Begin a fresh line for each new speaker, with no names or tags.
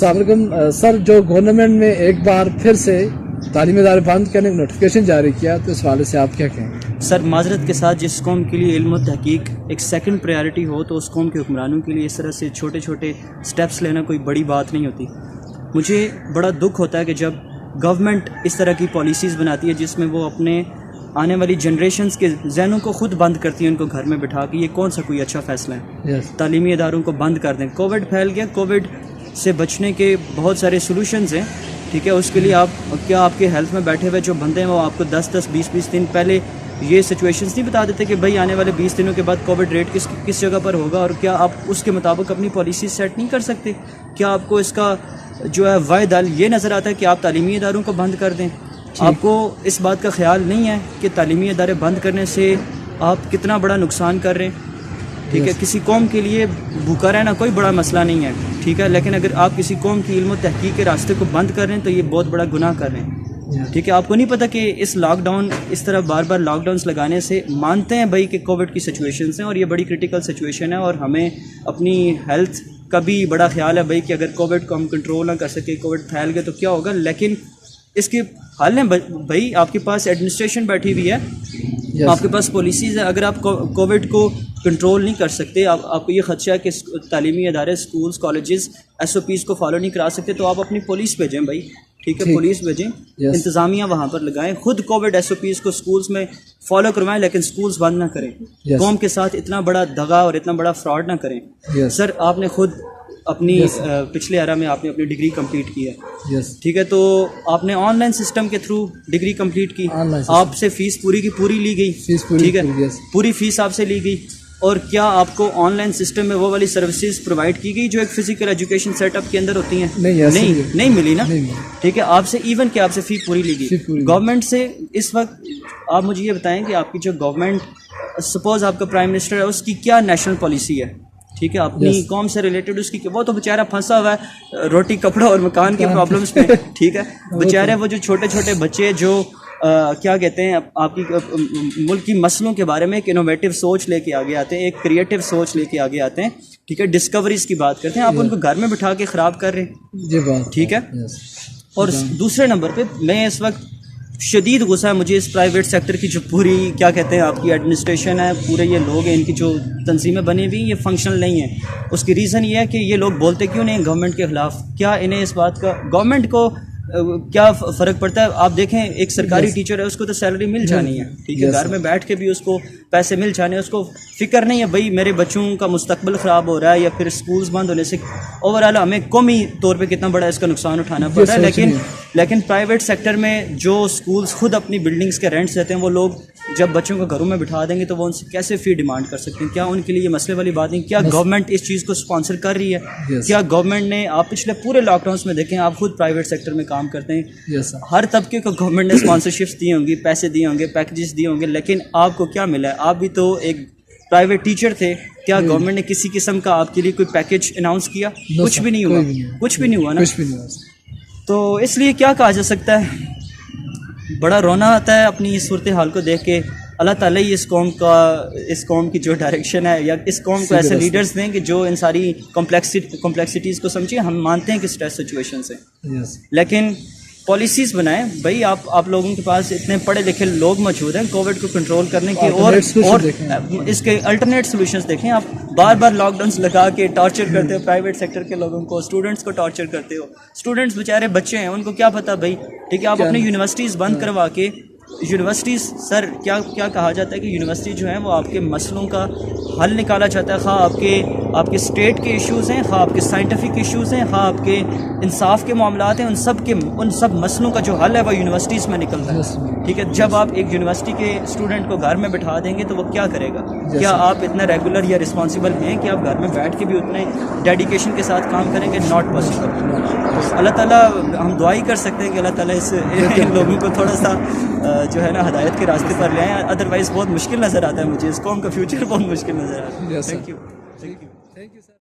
السلام علیکم سر، جو گورنمنٹ نے ایک بار پھر سے تعلیمی ادارے بند کرنے کا نوٹیفکیشن جاری کیا تو اس حوالے سے آپ کیا کہیں؟
سر معذرت کے ساتھ، جس قوم کے لیے علم و تحقیق ایک سیکنڈ پریارٹی ہو تو اس قوم کے حکمرانوں کے لیے اس طرح سے چھوٹے چھوٹے سٹیپس لینا کوئی بڑی بات نہیں ہوتی. مجھے بڑا دکھ ہوتا ہے کہ جب گورنمنٹ اس طرح کی پالیسیز بناتی ہے جس میں وہ اپنے آنے والی جنریشنز کے ذہنوں کو خود بند کرتی ہے، ان کو گھر میں بٹھا کے. یہ کون سا کوئی اچھا فیصلہ ہے؟ تعلیمی اداروں کو بند کر دیں. کووڈ پھیل گیا، کووڈ سے بچنے کے بہت سارے سولوشنز ہیں، ٹھیک ہے. اس کے لیے آپ کے ہیلتھ میں بیٹھے ہوئے جو بندے ہیں وہ آپ کو 10-20 دن پہلے یہ سچویشنز نہیں بتا دیتے کہ بھائی آنے والے 20 دنوں کے بعد کووڈ ریٹ کس جگہ پر ہوگا، اور کیا آپ اس کے مطابق اپنی پالیسی سیٹ نہیں کر سکتے؟ کیا آپ کو اس کا جو ہے واحد حل یہ نظر آتا ہے کہ آپ تعلیمی اداروں کو بند کر دیں؟ آپ کو اس بات کا خیال نہیں ہے کہ تعلیمی ادارے بند کرنے سے آپ کتنا بڑا نقصان کر رہے ہیں؟ ٹھیک ہے، کسی قوم کے لیے بھوکا رہنا کوئی بڑا مسئلہ نہیں ہے، ٹھیک ہے، لیکن اگر آپ کسی قوم کی علم و تحقیق کے راستے کو بند کر رہے ہیں تو یہ بہت بڑا گناہ کر رہے ہیں، ٹھیک ہے. آپ کو نہیں پتہ کہ اس لاک ڈاؤن، اس طرح بار بار لاک ڈاؤنس لگانے سے مانتے ہیں بھائی کہ کووڈ کی سچویشنز ہیں اور یہ بڑی کرٹیکل سچویشن ہے، اور ہمیں اپنی ہیلتھ کا بھی بڑا خیال ہے بھائی کہ اگر کووڈ کو ہم کنٹرول نہ کر سکے، کووڈ پھیل گیا تو کیا ہوگا. لیکن اس کے حل ہیں بھائی. آپ کے پاس ایڈمنسٹریشن بیٹھی ہوئی ہے، آپ کے پاس پالیسیز ہے. اگر آپ کووڈ کو کنٹرول نہیں کر سکتے، آپ کو یہ خدشہ ہے کہ تعلیمی ادارے، اسکولز، کالجز SOPs کو فالو نہیں کرا سکتے، تو آپ اپنی پولیس بھیجیں بھائی، ٹھیک ہے، پولیس بھیجیں، انتظامیہ وہاں پر لگائیں، خود کووڈ SOPs کو اسکولز میں فالو کروائیں، لیکن اسکولز بند نہ کریں. قوم کے ساتھ اتنا بڑا دغا اور اتنا بڑا فراڈ نہ کریں. سر آپ نے خود اپنی پچھلے ایرا میں آپ نے اپنی ڈگری کمپلیٹ کی ہے، ٹھیک ہے، تو آپ نے آن لائن سسٹم کے تھرو ڈگری کمپلیٹ کی. آپ سے فیس پوری کی پوری لی گئی، ٹھیک ہے، پوری فیس آپ سے لی گئی. اور کیا آپ کو آن لائن سسٹم میں وہ والی سروسز پرووائڈ کی گئی جو ایک فزیکل ایجوکیشن سیٹ اپ کے اندر ہوتی ہیں؟ نہیں ملی نا، ٹھیک ہے. آپ سے ایون کہ آپ سے فی پوری لی گئی. گورنمنٹ سے اس وقت آپ مجھے یہ بتائیں کہ آپ کی جو گورنمنٹ، سپوز آپ کا پرائم منسٹر ہے، اس کی کیا نیشنل پالیسی ہے؟ ٹھیک ہے، اپنی قوم سے ریلیٹڈ اس کی، وہ تو بیچارہ پھنسا ہوا ہے روٹی کپڑا اور مکان کے پرابلمس پہ، ٹھیک ہے. بیچارے وہ جو چھوٹے چھوٹے بچے جو کیا کہتے ہیں آپ کی ملک کی مسئلوں کے بارے میں ایک انوویٹو سوچ لے کے آگے آتے ہیں، ایک کریٹو سوچ لے کے آگے آتے ہیں، ٹھیک ہے، ڈسکوریز کی بات کرتے ہیں، آپ ان کو گھر میں بٹھا کے خراب کر رہے ہیں، ٹھیک ہے. اور دوسرے نمبر پہ میں اس وقت شدید غصہ ہے مجھے اس پرائیویٹ سیکٹر کی جو پوری کیا کہتے ہیں آپ کی ایڈمنسٹریشن ہے، پورے یہ لوگ ہیں، ان کی جو تنظیمیں بنی ہوئی یہ فنکشنل نہیں ہیں. اس کی ریزن یہ ہے کہ یہ لوگ بولتے کیوں نہیں گورنمنٹ کے خلاف؟ کیا انہیں اس بات کا گورنمنٹ کو کیا فرق پڑتا ہے؟ آپ دیکھیں ایک سرکاری ٹیچر ہے، اس کو تو سیلری مل جانی ہے، ٹھیک ہے، گھر میں بیٹھ کے بھی اس کو پیسے مل جانے، اس کو فکر نہیں ہے بھائی میرے بچوں کا مستقبل خراب ہو رہا ہے یا پھر اسکولز بند ہونے سے اوور آل ہمیں قومی طور پہ کتنا بڑا اس کا نقصان اٹھانا پڑ رہا ہے. لیکن پرائیویٹ سیکٹر میں جو اسکولز خود اپنی بلڈنگز کے رینٹس دیتے ہیں، وہ لوگ جب بچوں کو گھروں میں بٹھا دیں گے تو وہ ان سے کیسے فی ڈیمانڈ کر سکتے ہیں؟ کیا ان کے لیے یہ مسئلے والی بات نہیں؟ کیا گورنمنٹ اس چیز کو اسپانسر کر رہی ہے؟ کیا گورنمنٹ نے، آپ پچھلے پورے لاک ڈاؤنس میں دیکھیں، آپ خود پرائیویٹ سیکٹر میں کام کرتے ہیں، ہر طبقے کو گورنمنٹ نے اسپانسرشپس دی ہوں گی، پیسے دیے ہوں گے، پیکیجز دیے ہوں گے، لیکن آپ کو کیا ملا ہے؟ آپ بھی تو ایک پرائیویٹ ٹیچر تھے. کیا گورنمنٹ نے کسی قسم کا آپ کے لیے کوئی پیکیج اناؤنس کیا؟ کچھ بھی نہیں ہوا، کچھ بھی نہیں ہوا نا. تو اس لیے کیا کہا جا سکتا ہے؟ بڑا رونا آتا ہے اپنی اس صورتحال کو دیکھ کے. اللہ تعالیٰ ہی اس قوم کی جو ڈائریکشن ہے، یا اس قوم کو ایسے لیڈرز دیں کہ جو ان ساری کمپلیکسٹیز کو سمجھیں. ہم مانتے ہیں کہ اسٹریس سچویشنز ہیں، لیکن پالیسیز بنائیں بھائی. آپ لوگوں کے پاس اتنے پڑھے لکھے لوگ موجود ہیں کووڈ کو کنٹرول کرنے کے، اور اس کے الٹرنیٹ سولوشنز دیکھیں. آپ بار بار لاک ڈاؤنس لگا کے ٹارچر کرتے ہو پرائیویٹ سیکٹر کے لوگوں کو، اسٹوڈنٹس کو ٹارچر کرتے ہو. اسٹوڈنٹس بیچارے بچے ہیں، ان کو کیا پتہ بھائی، ٹھیک ہے. آپ اپنی یونیورسٹیز بند کروا کے، یونیورسٹیز سر کیا کہا جاتا ہے کہ یونیورسٹی جو ہیں وہ آپ کے مسئلوں کا حل نکالا چاہتا ہے، خواہ آپ کے اسٹیٹ کے ایشوز ہیں، خواہ آپ کے سائنٹیفک ایشوز ہیں، خواہ آپ کے انصاف کے معاملات ہیں، ان سب مسئلوں کا جو حل ہے وہ یونیورسٹیز میں نکلتا ہے، ٹھیک ہے. جب آپ ایک یونیورسٹی کے اسٹوڈنٹ کو گھر میں بٹھا دیں گے تو وہ کیا کرے گا؟ کیا آپ اتنا ریگولر یا رسپانسبل ہیں کہ آپ گھر میں بیٹھ کے بھی اتنے ڈیڈیکیشن کے ساتھ کام کریں گے؟ Not possible. اللہ تعالیٰ، ہم دعا ہی کر سکتے ہیں کہ اللہ تعالیٰ ان لوگوں کو تھوڑا سا جو ہے نا ہدایت کے راستے پر لے آئیں. ادروائز بہت مشکل نظر آتا ہے مجھے، اس قوم کا فیوچر بہت مشکل نظر آتا ہے. Thank you.